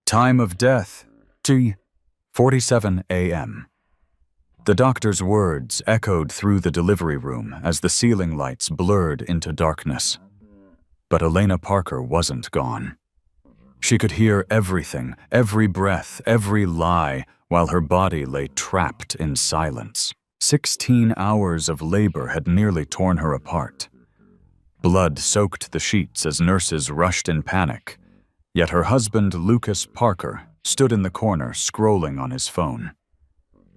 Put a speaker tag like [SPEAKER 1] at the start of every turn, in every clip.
[SPEAKER 1] Time of death, 2:47 a.m. The doctor's words echoed through the delivery room as the ceiling lights blurred into darkness. But Elena Parker wasn't gone. She could hear everything, every breath, every lie, while her body lay trapped in silence. 16 hours of labor had nearly torn her apart. Blood soaked the sheets as nurses rushed in panic, yet her husband, Lucas Parker, stood in the corner scrolling on his phone.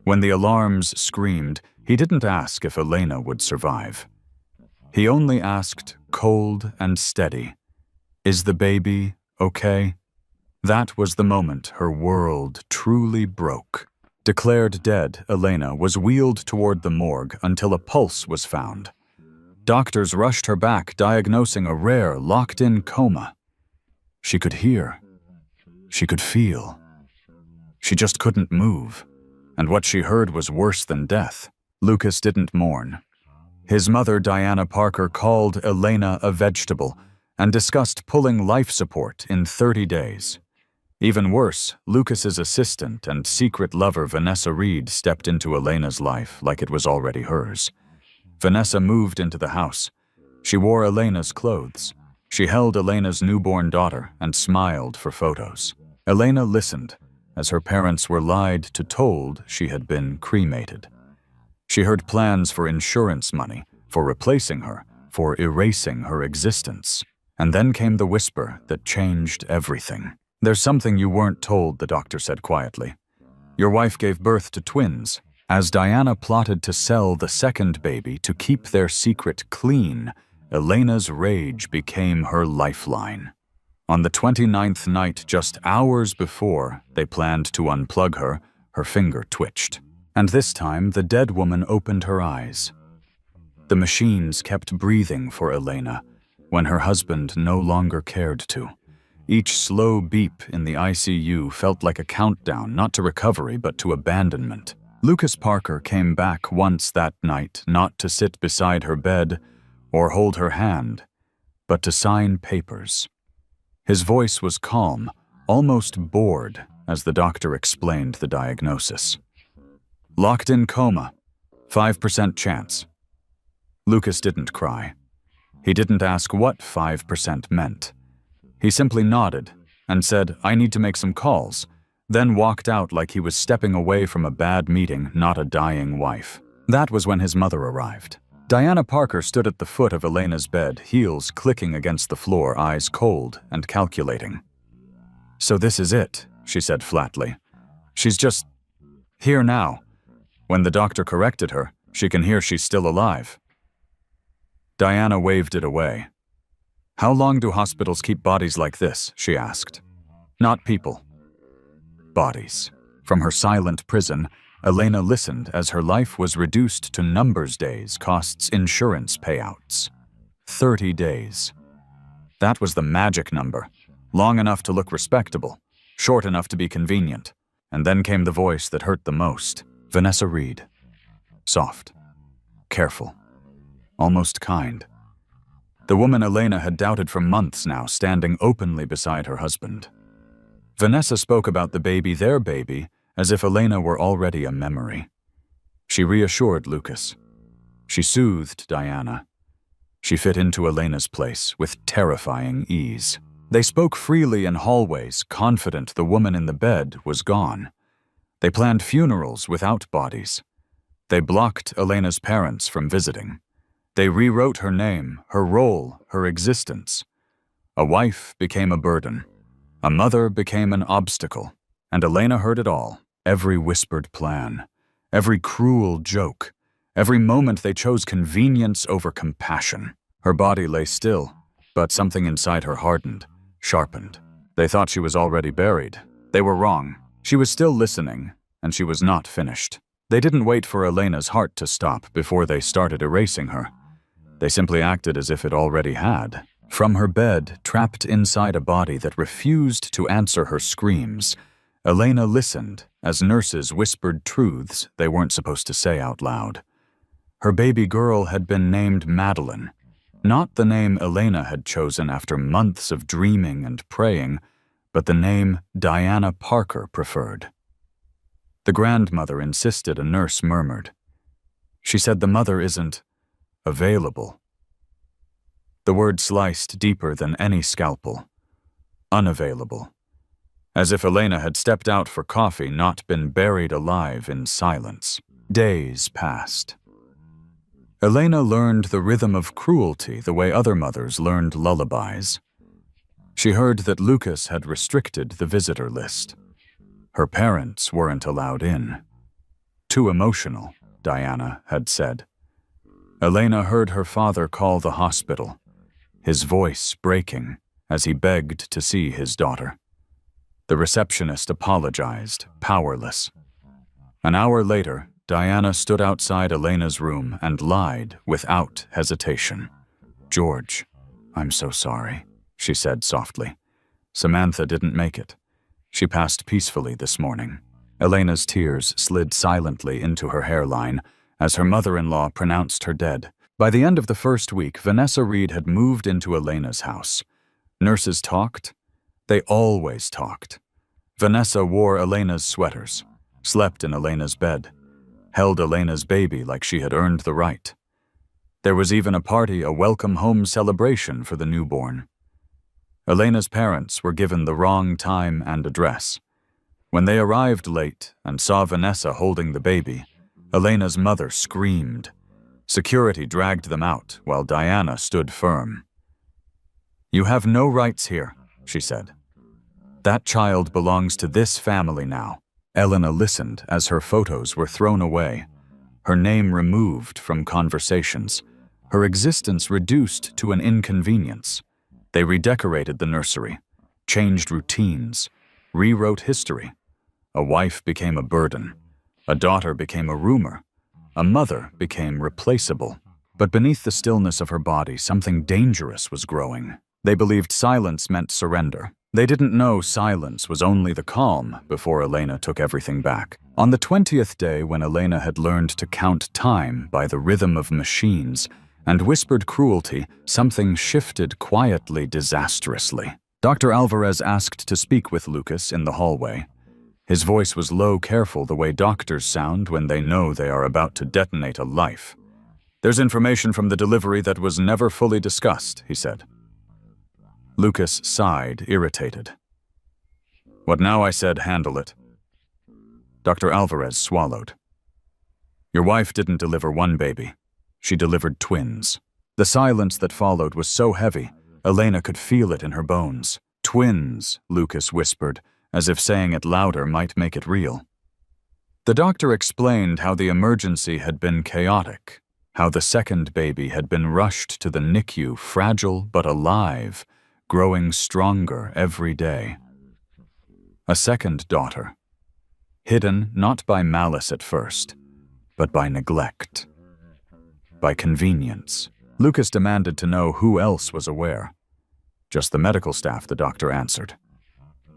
[SPEAKER 1] When the alarms screamed, he didn't ask if Elena would survive. He only asked, cold and steady, "Is the baby okay?" That was the moment her world truly broke. Declared dead, Elena was wheeled toward the morgue until a pulse was found. Doctors rushed her back, diagnosing a rare, locked-in coma. She could hear. She could feel. She just couldn't move. And what she heard was worse than death. Lucas didn't mourn. His mother, Diana Parker, called Elena a vegetable and discussed pulling life support in 30 days. Even worse, Lucas's assistant and secret lover, Vanessa Reed, stepped into Elena's life like it was already hers. Vanessa moved into the house. She wore Elena's clothes. She held Elena's newborn daughter and smiled for photos. Elena listened, as her parents were lied to, told she had been cremated. She heard plans for insurance money, for replacing her, for erasing her existence. And then came the whisper that changed everything. "There's something you weren't told," the doctor said quietly. "Your wife gave birth to twins." As Diana plotted to sell the second baby to keep their secret clean, Elena's rage became her lifeline. On the 29th night, just hours before they planned to unplug her, her finger twitched. And this time, the dead woman opened her eyes. The machines kept breathing for Elena when her husband no longer cared to. Each slow beep in the ICU felt like a countdown, not to recovery, but to abandonment. Lucas Parker came back once that night, not to sit beside her bed or hold her hand, but to sign papers. His voice was calm, almost bored, as the doctor explained the diagnosis. "Locked in coma, 5% chance." Lucas didn't cry. He didn't ask what 5% meant. He simply nodded and said, "I need to make some calls," then walked out like he was stepping away from a bad meeting, not a dying wife. That was when his mother arrived. Diana Parker stood at the foot of Elena's bed, heels clicking against the floor, eyes cold and calculating. "So this is it," she said flatly. "She's just here now. When the doctor corrected her, she can hear she's still alive." Diana waved it away. "How long do hospitals keep bodies like this?" she asked. "Not people. Bodies." From her silent prison, Elena listened as her life was reduced to numbers days, costs, insurance payouts. 30 days. That was the magic number. Long enough to look respectable, short enough to be convenient. And then came the voice that hurt the most. Vanessa Reed. Soft. Careful. Almost kind. The woman Elena had doubted for months now, standing openly beside her husband. Vanessa spoke about the baby, their baby, as if Elena were already a memory. She reassured Lucas. She soothed Diana. She fit into Elena's place with terrifying ease. They spoke freely in hallways, confident the woman in the bed was gone. They planned funerals without bodies. They blocked Elena's parents from visiting. They rewrote her name, her role, her existence. A wife became a burden. A mother became an obstacle. And Elena heard it all, every whispered plan, every cruel joke, every moment they chose convenience over compassion. Her body lay still, but something inside her hardened, sharpened. They thought she was already buried. They were wrong. She was still listening, and she was not finished. They didn't wait for Elena's heart to stop before they started erasing her. They simply acted as if it already had. From her bed, trapped inside a body that refused to answer her screams, Elena listened as nurses whispered truths they weren't supposed to say out loud. Her baby girl had been named Madeline, not the name Elena had chosen after months of dreaming and praying, but the name Diana Parker preferred. The grandmother insisted, a nurse murmured. She said the mother isn't available. The word sliced deeper than any scalpel. Unavailable. As if Elena had stepped out for coffee, not been buried alive in silence. Days passed. Elena learned the rhythm of cruelty the way other mothers learned lullabies. She heard that Lucas had restricted the visitor list. Her parents weren't allowed in. Too emotional, Diana had said. Elena heard her father call the hospital, his voice breaking as he begged to see his daughter. The receptionist apologized, powerless. An hour later, Diana stood outside Elena's room and lied without hesitation. "George, I'm so sorry," she said softly. "Samantha didn't make it. She passed peacefully this morning." Elena's tears slid silently into her hairline as her mother-in-law pronounced her dead. By the end of the first week, Vanessa Reed had moved into Elena's house. Nurses talked. They always talked. Vanessa wore Elena's sweaters, slept in Elena's bed, held Elena's baby like she had earned the right. There was even a party, a welcome home celebration for the newborn. Elena's parents were given the wrong time and address. When they arrived late and saw Vanessa holding the baby, Elena's mother screamed. Security dragged them out while Diana stood firm. "You have no rights here," she said. "That child belongs to this family now." Elena listened as her photos were thrown away, her name removed from conversations, her existence reduced to an inconvenience. They redecorated the nursery, changed routines, rewrote history. A wife became a burden. A daughter became a rumor. A mother became replaceable. But beneath the stillness of her body, something dangerous was growing. They believed silence meant surrender. They didn't know silence was only the calm before Elena took everything back. On the 20th day, when Elena had learned to count time by the rhythm of machines and whispered cruelty, something shifted quietly, disastrously. Dr. Alvarez asked to speak with Lucas in the hallway. His voice was low, careful, the way doctors sound when they know they are about to detonate a life. "There's information from the delivery that was never fully discussed," he said. Lucas sighed, irritated. "What now?" I said. "Handle it." Dr. Alvarez swallowed. "Your wife didn't deliver one baby. She delivered twins." The silence that followed was so heavy, Elena could feel it in her bones. "Twins," Lucas whispered, as if saying it louder might make it real. The doctor explained how the emergency had been chaotic, how the second baby had been rushed to the NICU, fragile but alive, growing stronger every day. A second daughter, hidden not by malice at first, but by neglect, by convenience. Lucas demanded to know who else was aware. "Just the medical staff," the doctor answered.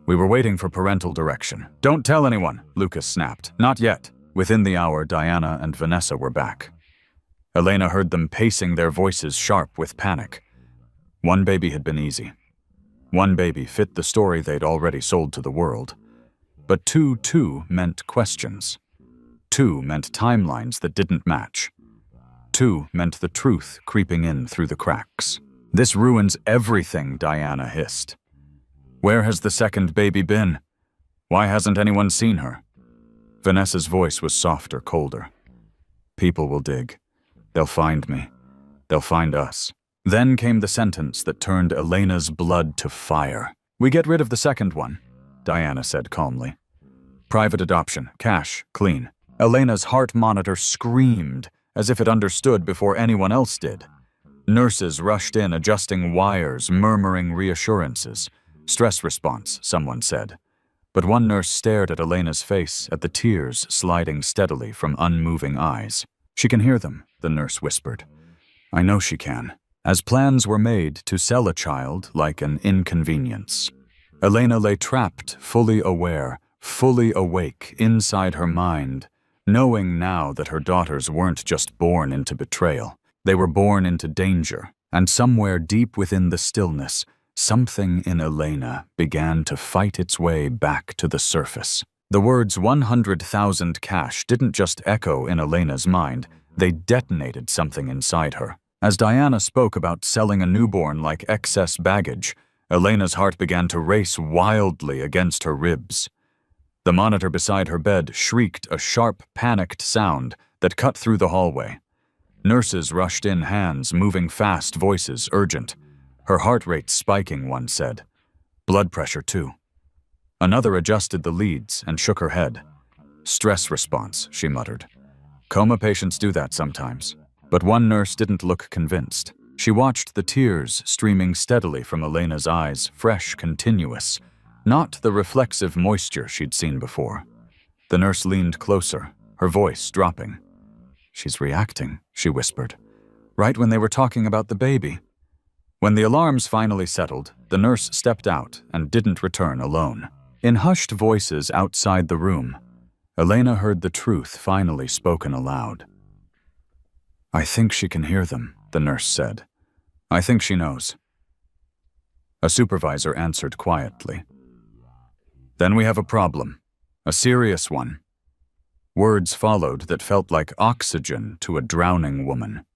[SPEAKER 1] "We were waiting for parental direction." "Don't tell anyone," Lucas snapped. "Not yet." Within the hour, Diana and Vanessa were back. Elena heard them pacing, their voices sharp with panic. One baby had been easy. One baby fit the story they'd already sold to the world. But two meant questions. Two meant timelines that didn't match. Two meant the truth creeping in through the cracks. "This ruins everything," Diana hissed. "Where has the second baby been? Why hasn't anyone seen her?" Vanessa's voice was softer, colder. "People will dig. They'll find me. They'll find us." Then came the sentence that turned Elena's blood to fire. "We get rid of the second one," Diana said calmly. "Private adoption, cash, clean." Elena's heart monitor screamed, as if it understood before anyone else did. Nurses rushed in, adjusting wires, murmuring reassurances. "Stress response," someone said. But one nurse stared at Elena's face, at the tears sliding steadily from unmoving eyes. "She can hear them," the nurse whispered. "I know she can." As plans were made to sell a child like an inconvenience, Elena lay trapped, fully aware, fully awake inside her mind, knowing now that her daughters weren't just born into betrayal. They were born into danger, and somewhere deep within the stillness, something in Elena began to fight its way back to the surface. The words 100,000 cash didn't just echo in Elena's mind, they detonated something inside her. As Diana spoke about selling a newborn like excess baggage, Elena's heart began to race wildly against her ribs. The monitor beside her bed shrieked a sharp, panicked sound that cut through the hallway. Nurses rushed in, hands moving fast, voices urgent. Her heart rate spiking, one said. Blood pressure, too. Another adjusted the leads and shook her head. Stress response, she muttered. Coma patients do that sometimes. But one nurse didn't look convinced. She watched the tears streaming steadily from Elena's eyes, fresh, continuous, not the reflexive moisture she'd seen before. The nurse leaned closer, her voice dropping. She's reacting, she whispered, right when they were talking about the baby. When the alarms finally settled, the nurse stepped out and didn't return alone. In hushed voices outside the room, Elena heard the truth finally spoken aloud. I think she can hear them, the nurse said. I think she knows. A supervisor answered quietly. Then we have a problem, a serious one. Words followed that felt like oxygen to a drowning woman.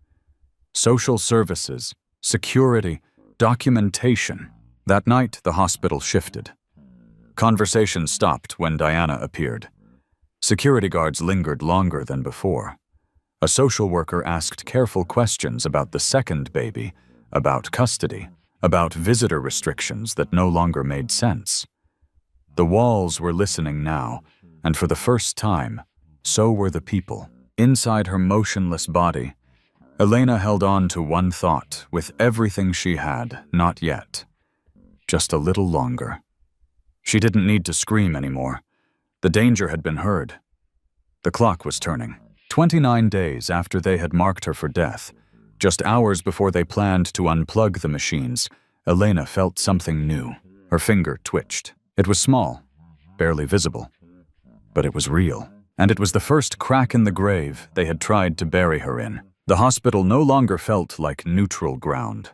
[SPEAKER 1] Social services, security, documentation. That night, the hospital shifted. Conversation stopped when Diana appeared. Security guards lingered longer than before. A social worker asked careful questions about the second baby, about custody, about visitor restrictions that no longer made sense. The walls were listening now, and for the first time, so were the people. Inside her motionless body, Elena held on to one thought with everything she had, not yet. Just a little longer. She didn't need to scream anymore. The danger had been heard. The clock was turning. 29 days after they had marked her for death, just hours before they planned to unplug the machines, Elena felt something new. Her finger twitched. It was small, barely visible, but it was real. And it was the first crack in the grave they had tried to bury her in. The hospital no longer felt like neutral ground.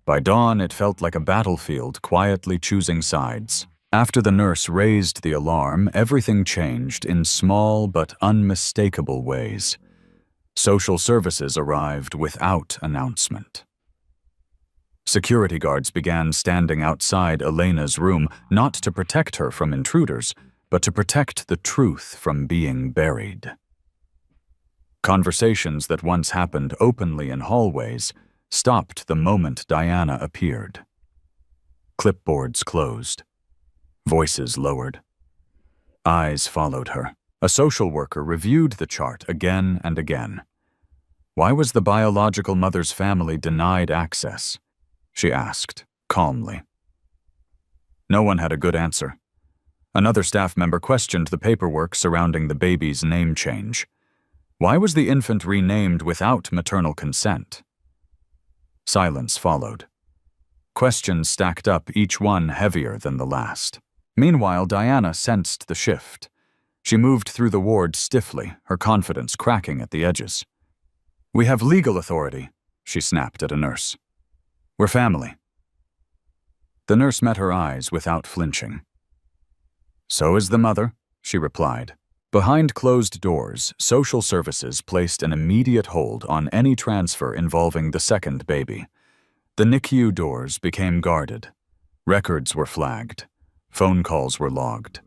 [SPEAKER 1] By dawn, it felt like a battlefield quietly choosing sides. After the nurse raised the alarm, everything changed in small but unmistakable ways. Social services arrived without announcement. Security guards began standing outside Elena's room, not to protect her from intruders, but to protect the truth from being buried. Conversations that once happened openly in hallways stopped the moment Diana appeared. Clipboards closed. Voices lowered. Eyes followed her. A social worker reviewed the chart again and again. Why was the biological mother's family denied access? She asked, calmly. No one had a good answer. Another staff member questioned the paperwork surrounding the baby's name change. Why was the infant renamed without maternal consent? Silence followed. Questions stacked up, each one heavier than the last. Meanwhile, Diana sensed the shift. She moved through the ward stiffly, her confidence cracking at the edges. We have legal authority, she snapped at a nurse. We're family. The nurse met her eyes without flinching. So is the mother, she replied. Behind closed doors, social services placed an immediate hold on any transfer involving the second baby. The NICU doors became guarded. Records were flagged. Phone calls were logged.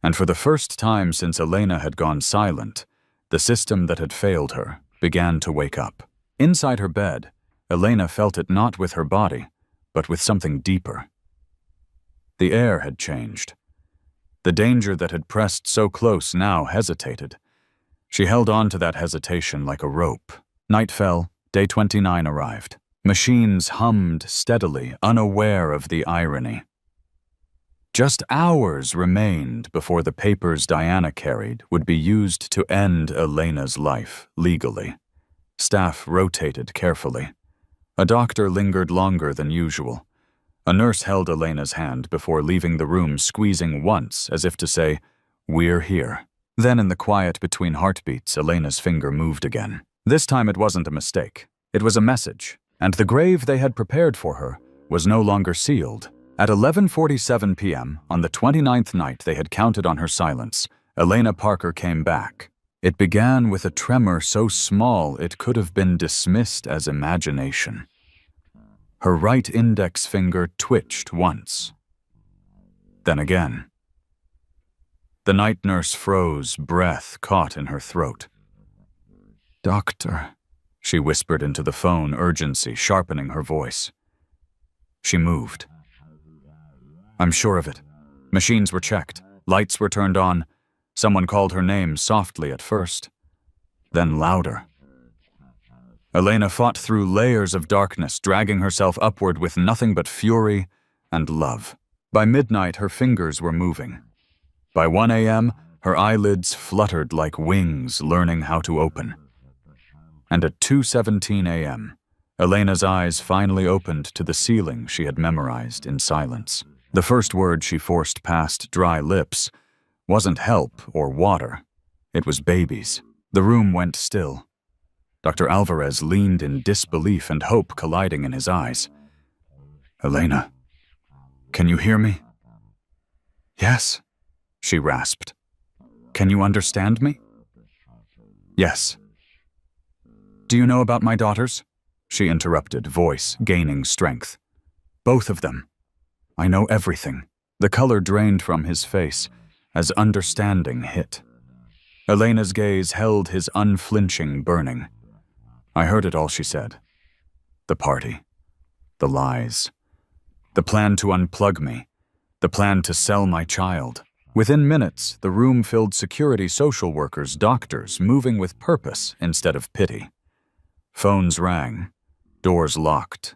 [SPEAKER 1] And for the first time since Elena had gone silent, the system that had failed her began to wake up. Inside her bed, Elena felt it not with her body, but with something deeper. The air had changed. The danger that had pressed so close now hesitated. She held on to that hesitation like a rope. Night fell, day 29 arrived. Machines hummed steadily, unaware of the irony. Just hours remained before the papers Diana carried would be used to end Elena's life legally. Staff rotated carefully. A doctor lingered longer than usual. A nurse held Elena's hand before leaving the room, squeezing once as if to say, "We're here." Then in the quiet between heartbeats, Elena's finger moved again. This time it wasn't a mistake. It was a message, and the grave they had prepared for her was no longer sealed. At 11:47 p.m., on the 29th night they had counted on her silence, Elena Parker came back. It began with a tremor so small it could have been dismissed as imagination. Her right index finger twitched once. Then again. The night nurse froze, breath caught in her throat. "Doctor," she whispered into the phone, urgency sharpening her voice. She moved. "I'm sure of it. Machines were checked. Lights were turned on. Someone called her name softly at first, then louder." Elena fought through layers of darkness, dragging herself upward with nothing but fury and love. By midnight, her fingers were moving. By 1 a.m., her eyelids fluttered like wings learning how to open. And at 2:17 a.m., Elena's eyes finally opened to the ceiling she had memorized in silence. The first word she forced past dry lips wasn't help or water. It was babies. The room went still. Dr. Alvarez leaned in disbelief and hope colliding in his eyes. "Elena, can you hear me?" "Yes," she rasped. "Can you understand me?" "Yes." "Do you know about my daughters?" she interrupted, voice gaining strength. "Both of them. I know everything." The color drained from his face as understanding hit. Elena's gaze held his unflinching burning. "I heard it all," she said. "The party. The lies. The plan to unplug me. The plan to sell my child." Within minutes, the room filled security, social workers, doctors, moving with purpose instead of pity. Phones rang. Doors locked.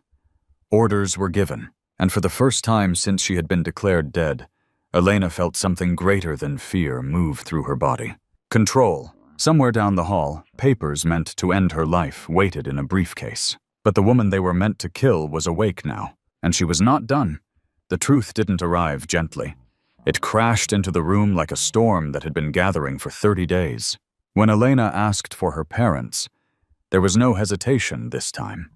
[SPEAKER 1] Orders were given, and for the first time since she had been declared dead, Elena felt something greater than fear move through her body. Control. Somewhere down the hall, papers meant to end her life waited in a briefcase. But the woman they were meant to kill was awake now, and she was not done. The truth didn't arrive gently. It crashed into the room like a storm that had been gathering for 30 days. When Elena asked for her parents, there was no hesitation this time.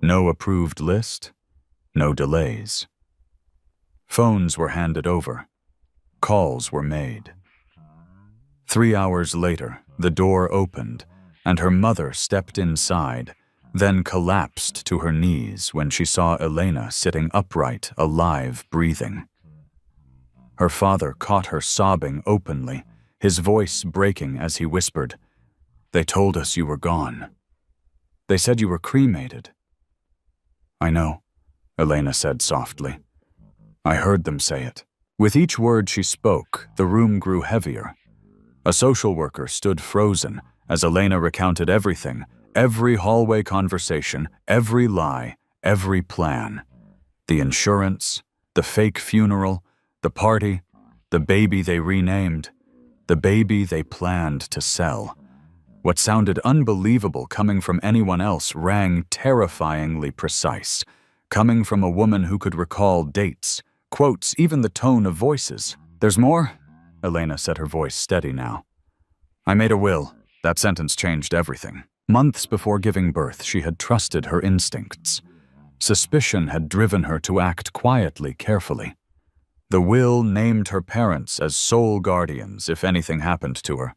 [SPEAKER 1] No approved list, no delays. Phones were handed over. Calls were made. 3 hours later, the door opened, and her mother stepped inside, then collapsed to her knees when she saw Elena sitting upright, alive, breathing. Her father caught her sobbing openly, his voice breaking as he whispered, "They told us you were gone. They said you were cremated." "I know," Elena said softly. "I heard them say it." With each word she spoke, the room grew heavier. A social worker stood frozen as Elena recounted everything, every hallway conversation, every lie, every plan. The insurance, the fake funeral, the party, the baby they renamed, the baby they planned to sell. What sounded unbelievable coming from anyone else rang terrifyingly precise, coming from a woman who could recall dates, quotes, even the tone of voices. "There's more?" Elena said, her voice steady now. "I made a will. That sentence changed everything." Months before giving birth, she had trusted her instincts. Suspicion had driven her to act quietly, carefully. The will named her parents as sole guardians if anything happened to her.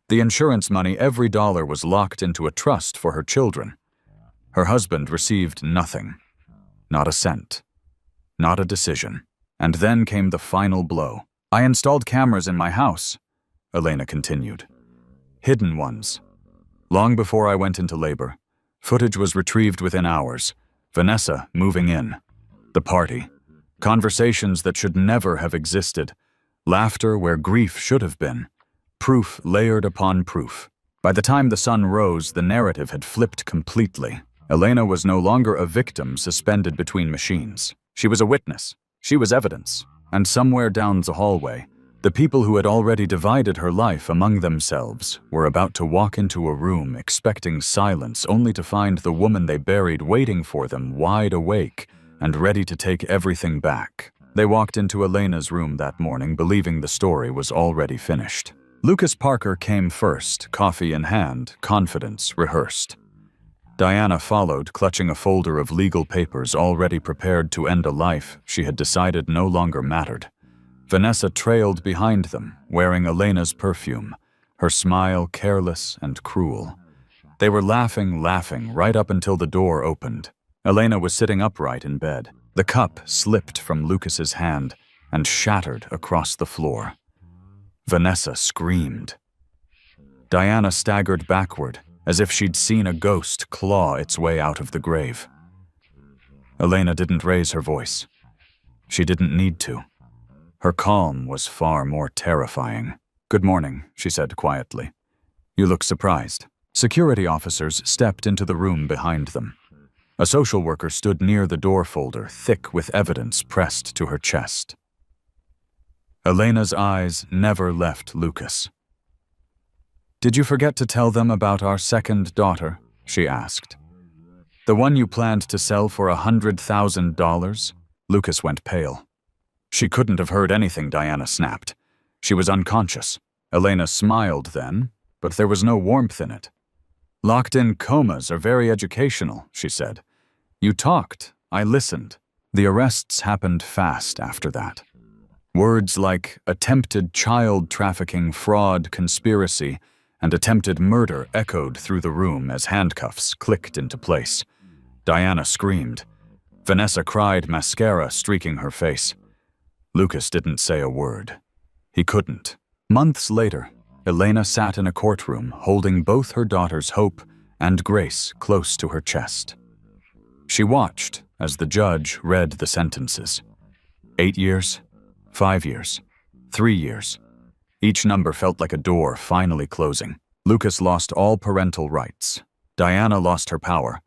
[SPEAKER 1] The insurance money, every dollar was locked into a trust for her children. Her husband received nothing. Not a cent. Not a decision. And then came the final blow. "I installed cameras in my house," Elena continued. "Hidden ones. Long before I went into labor. Footage was retrieved within hours. Vanessa moving in. The party. Conversations that should never have existed. Laughter where grief should have been. Proof layered upon proof. By the time the sun rose, the narrative had flipped completely. Elena was no longer a victim suspended between machines. She was a witness. She was evidence. And somewhere down the hallway, the people who had already divided her life among themselves were about to walk into a room expecting silence, only to find the woman they buried waiting for them, wide awake and ready to take everything back. They walked into Elena's room that morning, believing the story was already finished. Lucas Parker came first, coffee in hand, confidence rehearsed. Diana followed, clutching a folder of legal papers already prepared to end a life she had decided no longer mattered. Vanessa trailed behind them, wearing Elena's perfume, her smile careless and cruel. They were laughing, right up until the door opened. Elena was sitting upright in bed. The cup slipped from Lucas's hand and shattered across the floor. Vanessa screamed. Diana staggered backward, as if she'd seen a ghost claw its way out of the grave. Elena didn't raise her voice. She didn't need to. Her calm was far more terrifying. "Good morning," she said quietly. "You look surprised." Security officers stepped into the room behind them. A social worker stood near the door folder, thick with evidence pressed to her chest. Elena's eyes never left Lucas. "Did you forget to tell them about our second daughter?" she asked. "The one you planned to sell for $100,000? Lucas went pale. She couldn't have heard anything Diana snapped. She was unconscious. Elena smiled then, but there was no warmth in it. "Locked-in comas are very educational," she said. "You talked. I listened." The arrests happened fast after that. Words like attempted child trafficking, fraud, conspiracy, and attempted murder echoed through the room as handcuffs clicked into place. Diana screamed. Vanessa cried, mascara streaking her face. Lucas didn't say a word. He couldn't. Months later, Elena sat in a courtroom holding both her daughters Hope and Grace close to her chest. She watched as the judge read the sentences. 8 years, 5 years, 3 years. Each number felt like a door finally closing. Lucas lost all parental rights. Diana lost her power.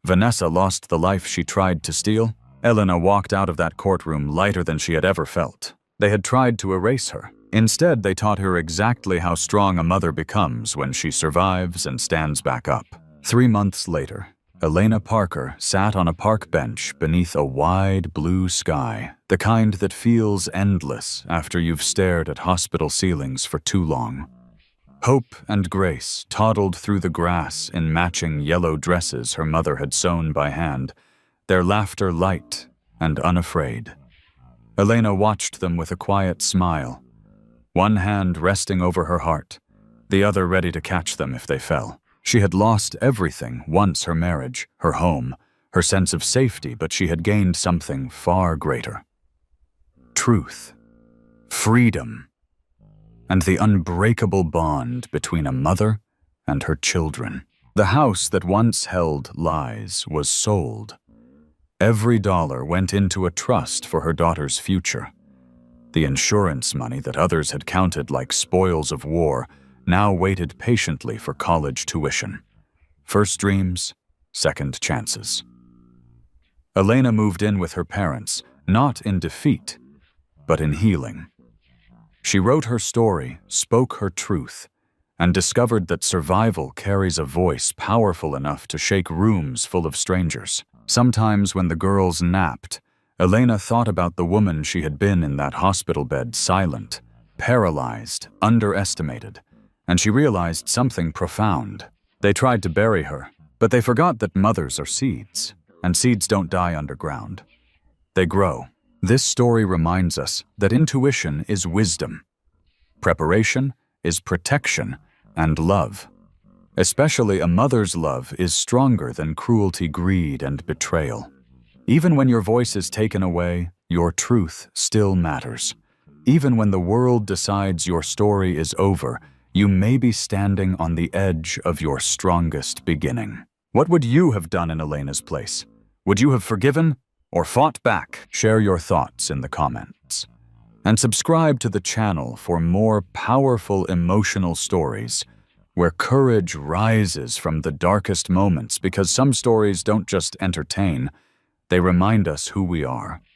[SPEAKER 1] Vanessa lost the life she tried to steal. Elena walked out of that courtroom lighter than she had ever felt. They had tried to erase her. Instead, they taught her exactly how strong a mother becomes when she survives and stands back up. 3 months later, Elena Parker sat on a park bench beneath a wide blue sky, the kind that feels endless after you've stared at hospital ceilings for too long. Hope and Grace toddled through the grass in matching yellow dresses her mother had sewn by hand, their laughter light and unafraid. Elena watched them with a quiet smile, one hand resting over her heart, the other ready to catch them if they fell. She had lost everything once: her marriage, her home, her sense of safety, but she had gained something far greater. Truth, freedom, and the unbreakable bond between a mother and her children. The house that once held lies was sold. Every dollar went into a trust for her daughter's future. The insurance money that others had counted like spoils of war now waited patiently for college tuition. First dreams, second chances. Elena moved in with her parents, not in defeat, but in healing. She wrote her story, spoke her truth, and discovered that survival carries a voice powerful enough to shake rooms full of strangers. Sometimes when the girls napped, Elena thought about the woman she had been in that hospital bed, silent, paralyzed, underestimated, and she realized something profound. They tried to bury her, but they forgot that mothers are seeds, and seeds don't die underground. They grow. This story reminds us that intuition is wisdom, preparation is protection, and love. Especially a mother's love is stronger than cruelty, greed, and betrayal. Even when your voice is taken away, your truth still matters. Even when the world decides your story is over, you may be standing on the edge of your strongest beginning. What would you have done in Elena's place? Would you have forgiven or fought back? Share your thoughts in the comments. And subscribe to the channel for more powerful emotional stories where courage rises from the darkest moments, because some stories don't just entertain, they remind us who we are.